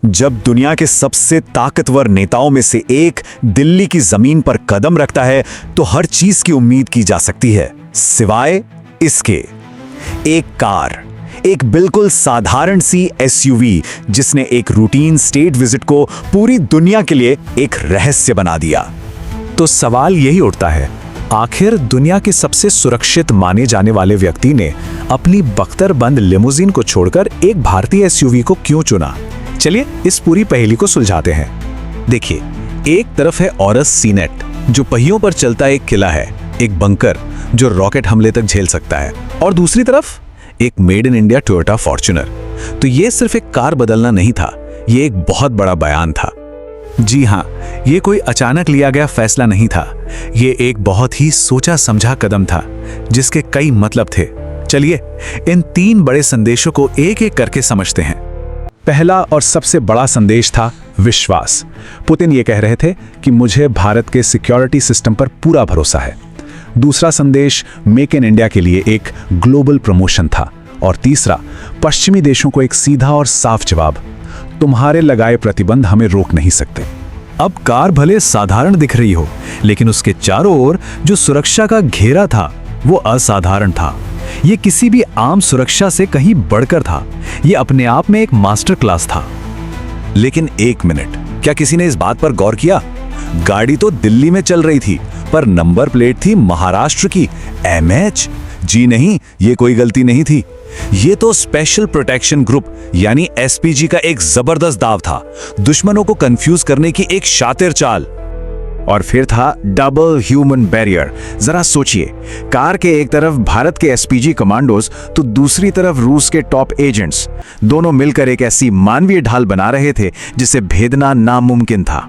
जब दुनिया के सबसे ताकतवर नेताओं में से एक दिल्ली की जमीन पर कदम रखता है तो हर चीज की उम्मीद की जा सकती है, सिवाय इसके। एक कार, एक बिल्कुल साधारण सी एसयूवी जिसने एक रूटीन स्टेट विजिट को पूरी दुनिया के लिए एक रहस्य बना दिया। तो सवाल यही उठता है, आखिर दुनिया के सबसे सुरक्षित माने जाने वाले व्यक्ति ने अपनी बख्तरबंद लिमोजिन को छोड़कर एक भारतीय एसयूवी को क्यों चुना? चलिए इस पूरी पहेली को सुलझाते हैं। देखिए, एक तरफ है औरस सीनेट जो पहियों पर चलता एक किला है, एक बंकर जो रॉकेट हमले तक झेल सकता है, और दूसरी तरफ एक made in India Toyota Fortuner. तो ये सिर्फ एक कार बदलना नहीं था, ये एक बहुत बड़ा बयान था। जी हाँ, ये कोई अचानक लिया गया फैसला नहीं था, ये एक बहुत ही सोचा समझा कदम था जिसके कई मतलब थे। चलिए इन तीन बड़े संदेशों को एक एक करके समझते हैं। पहला और सबसे बड़ा संदेश था विश्वास। पुतिन ये कह रहे थे कि मुझे भारत के सिक्योरिटी सिस्टम पर पूरा भरोसा है। दूसरा संदेश मेक इन इंडिया के लिए एक ग्लोबल प्रमोशन था, और तीसरा पश्चिमी देशों को एक सीधा और साफ जवाब, तुम्हारे लगाए प्रतिबंध हमें रोक नहीं सकते। अब कार भले साधारण दिख रही हो, लेकिन उसके चारों ओर जो सुरक्षा का घेरा था वो असाधारण था। ये किसी भी आम सुरक्षा से कहीं बढ़कर था। ये अपने आप में एक मास्टर क्लास था। लेकिन एक मिनट, क्या किसी ने इस बात पर गौर किया? गाड़ी तो दिल्ली में चल रही थी, पर नंबर प्लेट थी महाराष्ट्र की, MH। जी नहीं, ये कोई गलती नहीं थी, ये तो स्पेशल प्रोटेक्शन ग्रुप यानी SPG का एक जबरदस्त दाव था, दुश्मनों को कंफ्यूज करने की एक शातिर चाल। और फिर था डबल ह्यूमन बैरियर। जरा सोचिए, कार के एक तरफ भारत के SPG कमांडोज तो दूसरी तरफ रूस के टॉप एजेंट्स, दोनों मिलकर एक ऐसी मानवीय ढाल बना रहे थे जिसे भेदना नामुमकिन था।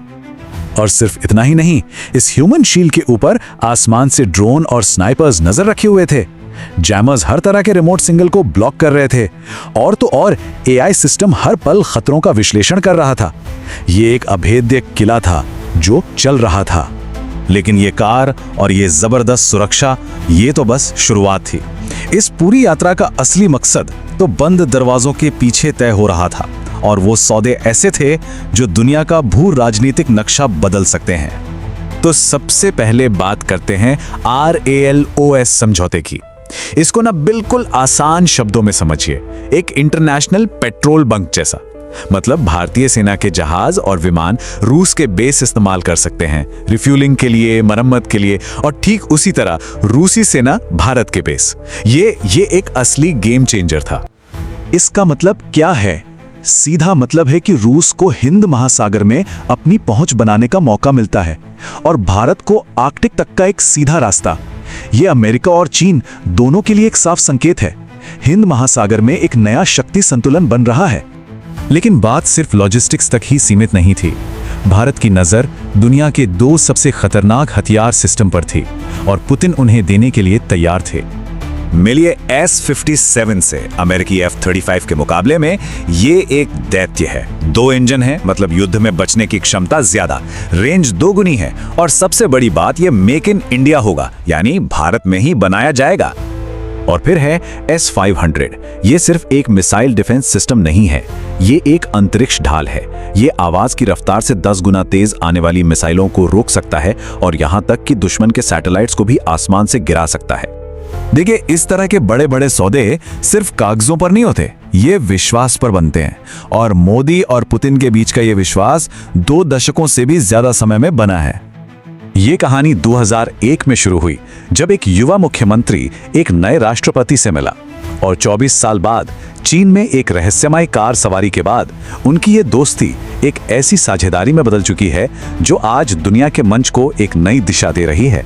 और सिर्फ इतना ही नहीं, इस ह्यूमन शील्ड के ऊपर आसमान से ड्रोन और स्नाइपर्स नजर रखे हुए थे। जैमर्स हर तरह के रिमोट सिग्नल को ब्लॉक कर रहे थे, और तो और AI सिस्टम हर पल खतरों का विश्लेषण कर रहा था। ये एक अभेद्य किला था जो चल रहा था। लेकिन ये कार और ये जबरदस्त सुरक्षा, ये तो बस शुरुआत थी। इस पूरी यात्रा का असली मकसद तो बंद दरवाजों के पीछे तय हो रहा था, और वो सौदे ऐसे थे जो दुनिया का भू राजनीतिक नक्शा बदल सकते हैं। तो सबसे पहले बात करते हैं RALOS समझौते की। इसको ना बिल्कुल आसान शब्दों में समझिए, एक इंटरनेशनल पेट्रोल बंक जैसा। मतलब भारतीय सेना के जहाज और विमान रूस के बेस इस्तेमाल कर सकते हैं रिफ्यूलिंग के लिए, मरम्मत के लिए, और ठीक उसी तरह रूसी सेना भारत के बेस। ये एक असली गेम चेंजर था। इसका मतलब क्या है? सीधा मतलब है कि रूस को हिंद महासागर में अपनी पहुंच बनाने का मौका मिलता है, और भारत को आर्कटिक तक का एक सीधा रास्ता। यह अमेरिका और चीन दोनों के लिए एक साफ संकेत है। हिंद महासागर में एक नया शक्ति संतुलन बन रहा है। लेकिन बात सिर्फ लॉजिस्टिक्स तक ही सीमित नहीं थी। भारत की नजर दुनिया के दो सबसे खतरनाक हथियार सिस्टम पर थी, और पुतिन उन्हें देने के लिए तैयार थे। मिलिए S-57 से अमेरिकी F-35 के मुकाबले में ये एक दैत्य है। 2 इंजन है, मतलब युद्ध में बचने की क्षमता ज्यादा, रेंज 2 गुनी है, और सबसे बड़ी बात, ये मेक इन इंडिया होगा, यानी भारत में ही बनाया जाएगा। और फिर है S-500। ये सिर्फ एक मिसाइल डिफेंस सिस्टम नहीं है, ये एक अंतरिक्ष ढाल है। ये आवाज की रफ्तार से 10 गुना तेज आने वाली मिसाइलों को रोक सकता है, और यहां तक कि दुश्मन के सैटेलाइट्स को भी आसमान से गिरा सकता है। देखिए, इस तरह के बड़े बड़े सौदे सिर्फ कागजों पर नहीं होते, ये विश्वास पर बनते हैं। और मोदी और पुतिन के बीच का ये विश्वास 2 दशकों से भी ज्यादा समय में बना है। ये कहानी 2001 में शुरू हुई, जब एक युवा मुख्यमंत्री एक नए राष्ट्रपति से मिला, और 24 साल बाद चीन में एक रहस्यमय कार सवारी के बाद उनकी ये दोस्ती एक ऐसी साझेदारी में बदल चुकी है जो आज दुनिया के मंच को एक नई दिशा दे रही है।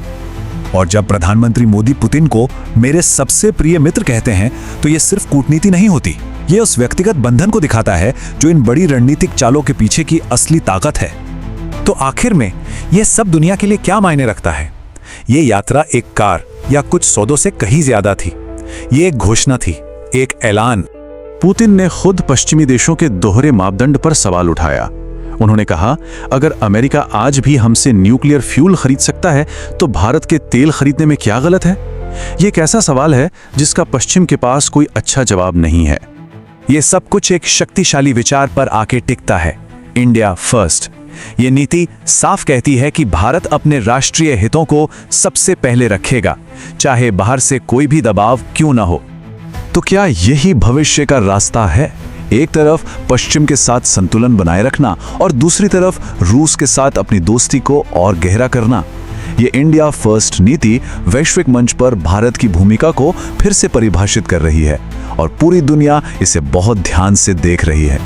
और जब प्रधानमंत्री मोदी पुतिन को मेरे सबसे प्रिय मित्र कहते हैं, तो ये सिर्फ कूटनीति नहीं होती, ये उस व्यक्तिगत बंधन को दिखाता है जो इन बड़ी रणनीतिक चालों के पीछे की असली ताकत है। तो आखिर में ये सब दुनिया के लिए क्या मायने रखता है? ये यात्रा एक कार या कुछ सौदों से कहीं ज्यादा थी। ये एक घोषणा थी, एक ऐलान। पुतिन ने खुद पश्चिमी देशों के दोहरे मापदंड पर सवाल उठाया। उन्होंने कहा, अगर अमेरिका आज भी हमसे न्यूक्लियर फ्यूल खरीद सकता है, तो भारत के तेल खरीदने में क्या गलत है? ये एक ऐसा सवाल है जिसका पश्चिम के पास कोई अच्छा जवाब नहीं है। ये सब कुछ एक शक्तिशाली विचार पर आके टिकता है, इंडिया फर्स्ट। ये नीति साफ कहती है कि भारत अपने राष्ट्रीय हितों को सबसे पहले रखेगा, चाहे बाहर से कोई भी दबाव क्यों ना हो। तो क्या यही भविष्य का रास्ता है? एक तरफ पश्चिम के साथ संतुलन बनाए रखना और दूसरी तरफ रूस के साथ अपनी दोस्ती को और गहरा करना। ये इंडिया फर्स्ट नीति वैश्विक मंच पर भारत की भूमिका को फिर से परिभाषित कर रही है और पूरी दुनिया इसे बहुत ध्यान से देख रही है।